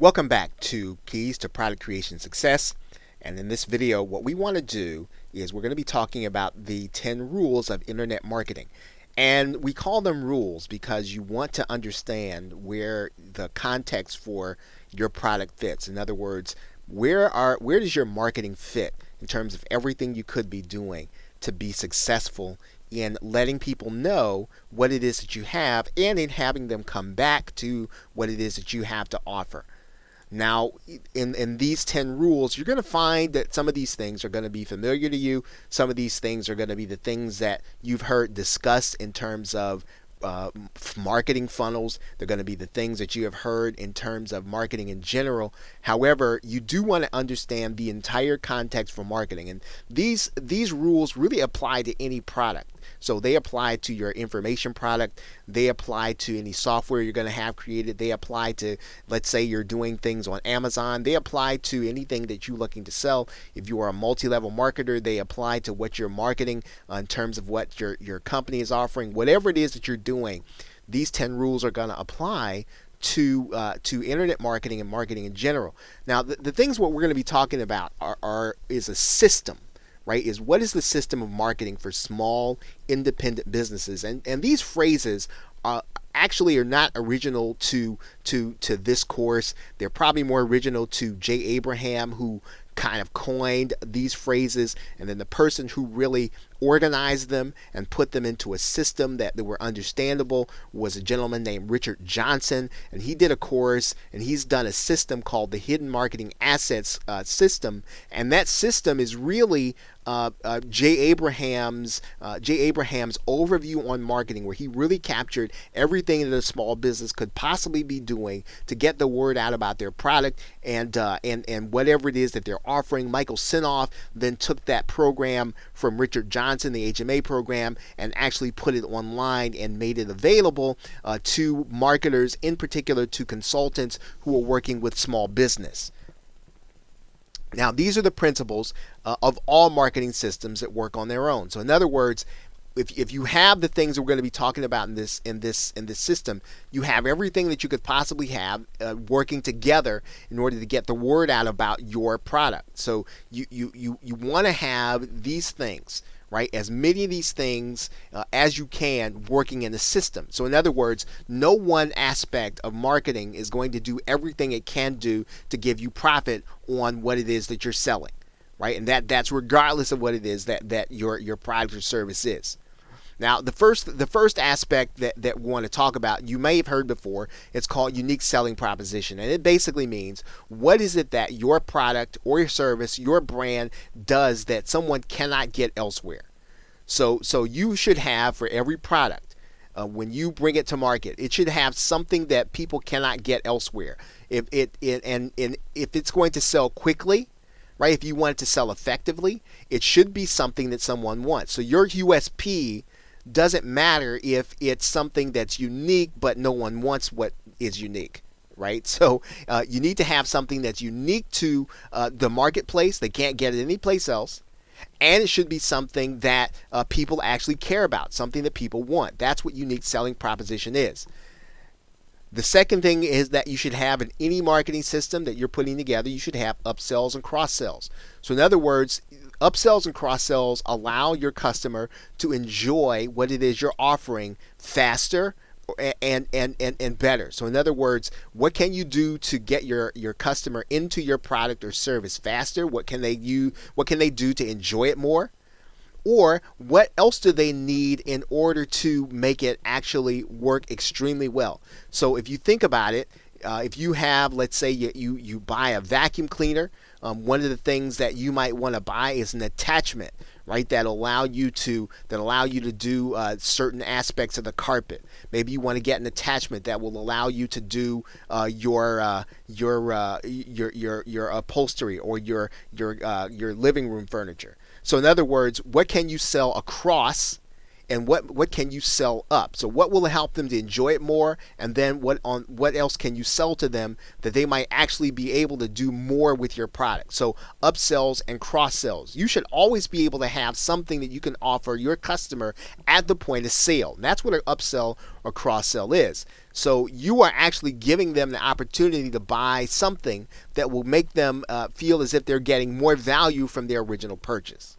Welcome back to Keys to Product Creation Success. And in this video, what we want to do is we're going to be talking about the 10 rules of internet marketing. And we call them rules because you want to understand where the context for your product fits. In other words, where does your marketing fit in terms of everything you could be doing to be successful in letting people know what it is that you have and in having them come back to what it is that you have to offer. Now, in these 10 rules, you're going to find that some of these things are going to be familiar to you. Some of these things are going to be the things that you've heard discussed in terms of marketing funnels. They're going to be the things that you have heard in terms of marketing in general. However, you do want to understand the entire context for marketing. And these rules really apply to any product. So they apply to your information product. They apply to any software you're going to have created. They apply to, let's say you're doing things on Amazon. They apply to anything that you're looking to sell. If you are a multi-level marketer, they apply to what you're marketing in terms of what your company is offering. Whatever it is that you're doing, these 10 rules are going to apply to internet marketing and marketing in general. Now, the things what we're going to be talking about is a system. Right, is what is the system of marketing for small independent businesses, and these phrases actually are not original to this course. They're probably more original to Jay Abraham, who kind of coined these phrases, and then the person who really organized them and put them into a system that they were understandable was a gentleman named Richard Johnson, and he did a course and he's done a system called the Hidden Marketing Assets system, and that system is really Jay Abraham's overview on marketing, where he really captured everything that a small business could possibly be doing to get the word out about their product and whatever it is that they're offering. Michael Sinoff then took that program from Richard Johnson, the HMA program, and actually put it online and made it available to marketers, in particular to consultants who are working with small business. Now, these are the principles of all marketing systems that work on their own. So in other words, if you have the things that we're going to be talking about in this system, you have everything that you could possibly have working together in order to get the word out about your product. So you want to have these things, right? As many of these things as you can working in the system. So in other words, no one aspect of marketing is going to do everything it can do to give you profit on what it is that you're selling, right? And that's regardless of what it is that your product or service is. Now, the first aspect that we want to talk about, you may have heard before, it's called unique selling proposition. And it basically means, what is it that your product or your service, your brand does that someone cannot get elsewhere? So you should have, for every product, when you bring it to market, it should have something that people cannot get elsewhere. If it's going to sell quickly, right? If you want it to sell effectively, it should be something that someone wants. So your USP doesn't matter if it's something that's unique, but no one wants what is unique, right? So you need to have something that's unique to the marketplace. They can't get it anyplace else. And it should be something that people actually care about, something that people want. That's what unique selling proposition is. The second thing is that you should have in any marketing system that you're putting together, you should have upsells and cross-sells. So in other words, upsells and cross-sells allow your customer to enjoy what it is you're offering faster and better. So in other words, what can you do to get your customer into your product or service faster? What can they do to enjoy it more? Or what else do they need in order to make it actually work extremely well? So if you think about it, if you have, let's say you buy a vacuum cleaner, one of the things that you might want to buy is an attachment, right? That'll allow you to do certain aspects of the carpet. Maybe you want to get an attachment that will allow you to do your upholstery or your living room furniture. So in other words, what can you sell across and what can you sell up. So what will help them to enjoy it more, and then what else can you sell to them that they might actually be able to do more with your product. So upsells and cross sells. You should always be able to have something that you can offer your customer at the point of sale. And that's what an upsell or cross sell is. So you are actually giving them the opportunity to buy something that will make them feel as if they're getting more value from their original purchase.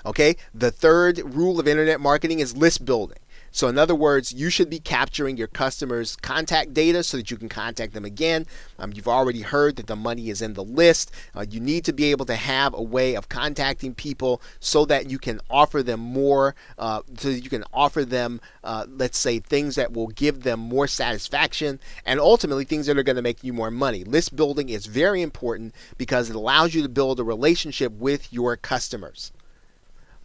Okay, the third rule of internet marketing is list building. So in other words, you should be capturing your customers' contact data so that you can contact them again. You've already heard that the money is in the list. You need to be able to have a way of contacting people so that you can offer them more, so that you can offer them, let's say, things that will give them more satisfaction and ultimately things that are going to make you more money. List building is very important because it allows you to build a relationship with your customers.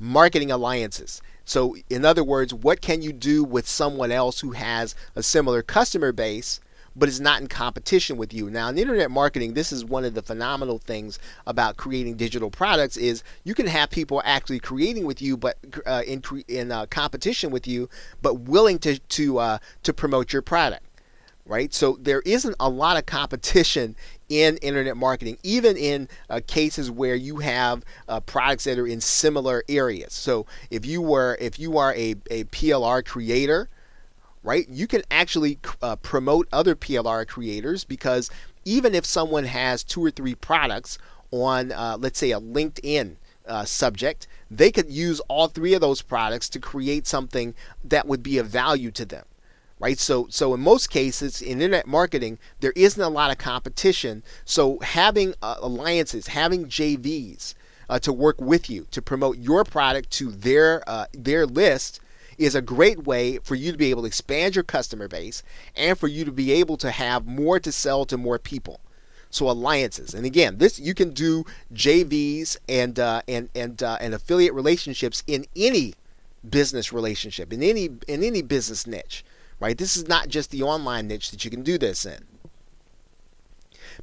Marketing alliances. So in other words, what can you do with someone else who has a similar customer base but is not in competition with you? Now in internet marketing, this is one of the phenomenal things about creating digital products is you can have people actually creating with you but in competition with you, but willing to promote your product. Right? So there isn't a lot of competition in internet marketing, even in cases where you have products that are in similar areas. So if you are a PLR creator, right, you can actually promote other PLR creators, because even if someone has 2 or 3 products on, let's say, a LinkedIn subject, they could use all 3 of those products to create something that would be of value to them. Right, so in most cases in internet marketing, there isn't a lot of competition. So having alliances, having JVs to work with you to promote your product to their list is a great way for you to be able to expand your customer base and for you to be able to have more to sell to more people. So alliances, and again, this you can do JVs and affiliate relationships in any business relationship, in any business niche. Right? This is not just the online niche that you can do this in.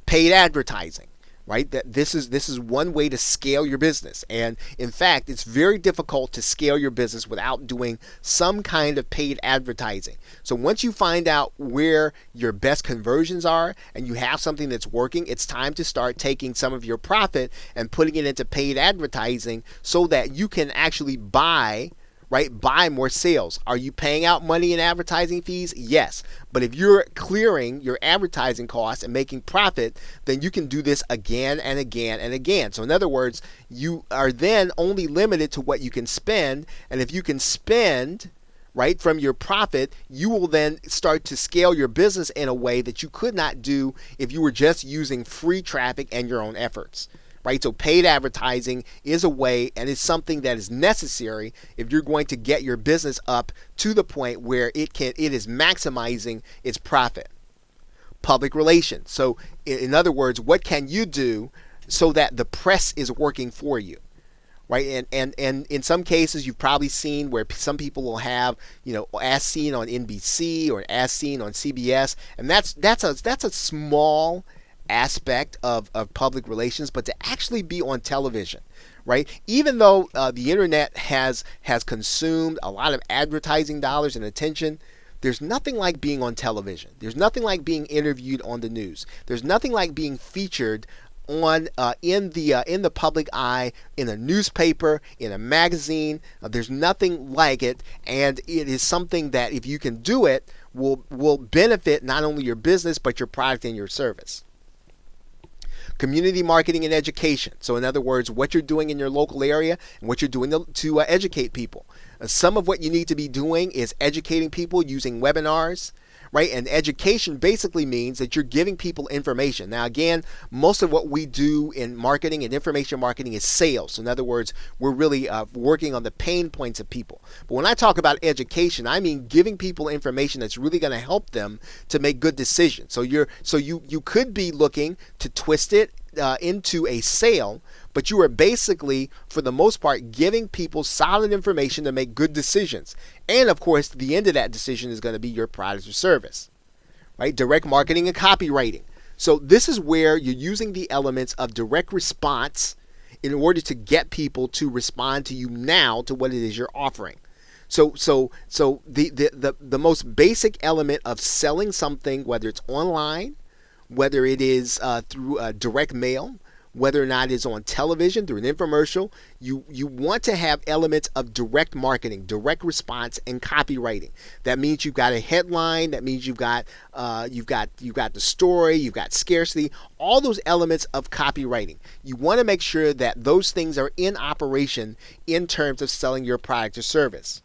Paid advertising, right? That this is one way to scale your business. And in fact, it's very difficult to scale your business without doing some kind of paid advertising. So once you find out where your best conversions are and you have something that's working, it's time to start taking some of your profit and putting it into paid advertising so that you can actually buy more sales. Are you paying out money in advertising fees? Yes. But if you're clearing your advertising costs and making profit, then you can do this again and again and again. So in other words, you are then only limited to what you can spend. And if you can spend right from your profit, you will then start to scale your business in a way that you could not do if you were just using free traffic and your own efforts. Right? So paid advertising is a way, and it's something that is necessary if you're going to get your business up to the point where it is maximizing its profit. Public relations. So in other words, what can you do so that the press is working for you? Right? And in some cases, you've probably seen where some people will have, as seen on NBC or as seen on CBS, and that's a small aspect of public relations, but to actually be on television, right? Even though the internet has consumed a lot of advertising dollars and attention, there's nothing like being on television. There's nothing like being interviewed on the news. There's nothing like being featured on in the public eye, in a newspaper, in a magazine. There's nothing like it, and it is something that if you can do it will benefit not only your business but your product and your service. Community marketing and education. So in other words, what you're doing in your local area and what you're doing to educate people. Some of what you need to be doing is educating people using webinars, right? And education basically means that you're giving people information. Now, again, most of what we do in marketing and information marketing is sales. So in other words, we're really working on the pain points of people. But when I talk about education, I mean giving people information that's really going to help them to make good decisions. So you could be looking to twist it into a sale, but you are basically, for the most part, giving people solid information to make good decisions. And of course, the end of that decision is going to be your product or service, right? Direct marketing and copywriting. So this is where you're using the elements of direct response in order to get people to respond to you now to what it is you're offering. So the most basic element of selling something, whether it's online, whether it is through direct mail, whether or not it's on television through an infomercial, you want to have elements of direct marketing, direct response, and copywriting. That means you've got a headline. That means you've got the story. You've got scarcity. All those elements of copywriting. You want to make sure that those things are in operation in terms of selling your product or service.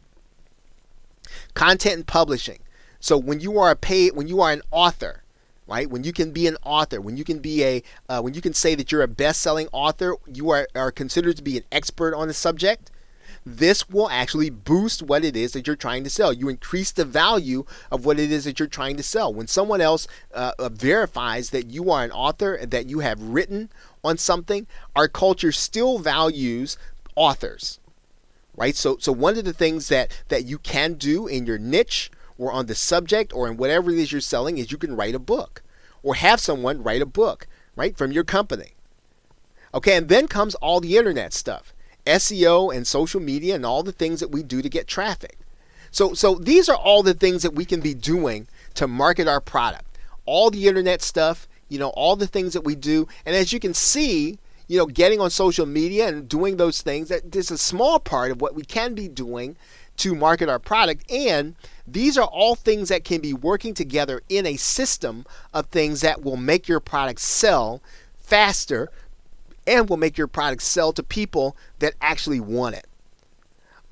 Content and publishing. So when you are an author, right? When you can be an author, when you can say that you're a best-selling author, you are considered to be an expert on the subject. This will actually boost what it is that you're trying to sell. You increase the value of what it is that you're trying to sell. When someone else verifies that you are an author and that you have written on something, our culture still values authors, right? So one of the things that you can do in your niche or on the subject or in whatever it is you're selling is you can write a book or have someone write a book, right, from your company. Okay, and then comes all the internet stuff, SEO and social media and all the things that we do to get traffic. So these are all the things that we can be doing to market our product. All the internet stuff, all the things that we do. And as you can see, getting on social media and doing those things, that is a small part of what we can be doing to market our product. And these are all things that can be working together in a system of things that will make your product sell faster and will make your product sell to people that actually want it.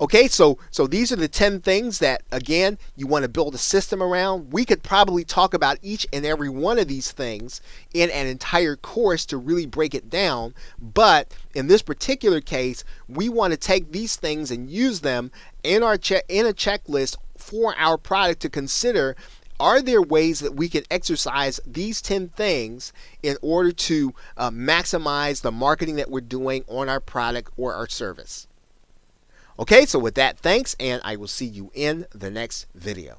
Okay, so these are the 10 things that, again, you want to build a system around. We could probably talk about each and every one of these things in an entire course to really break it down. But in this particular case, we want to take these things and use them in a checklist for our product to consider. Are there ways that we can exercise these 10 things in order to maximize the marketing that we're doing on our product or our service? Okay, so with that, thanks, and I will see you in the next video.